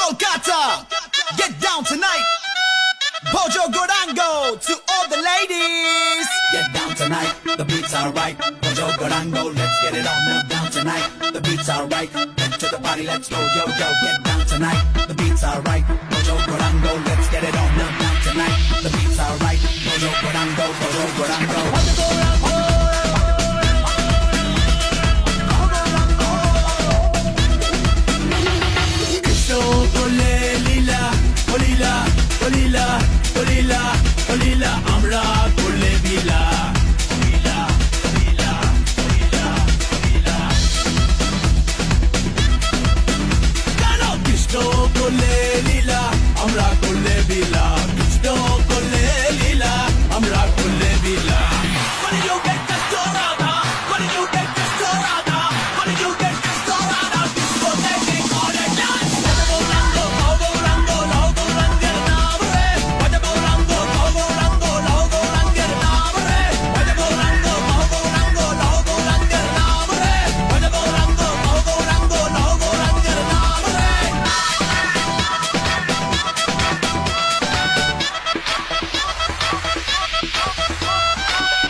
Kolkata, get down tonight. Bojo Gorango to all the ladies. Get down tonight, the beats are right. Bojo Gorango, let's get it on now. Down tonight, the beats are right. Head to the party, let's go, yo, yo. Get down tonight, the beats are right. Bojo Gorango, let's get it on now. Down tonight, the beats are right. Bojo Gorango, Bojo Gorango. আমরা করলে বিলা বিলা বিলা বিলা বিলা কেন কৃষ্ণ করলে লীলা আমরা করলে বিলা কৃষ্ণ করলে লীলা আমরা করলে বিলা What did you get Castorada? What did you get Castorada? What did you get Castorada? Disco taking all the time.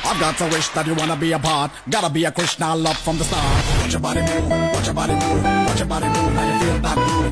I've got a wish that you wanna be a part. Gotta be a Krishna love from the start. Watch your body move, watch your body move, watch your body move. Now you feel that move.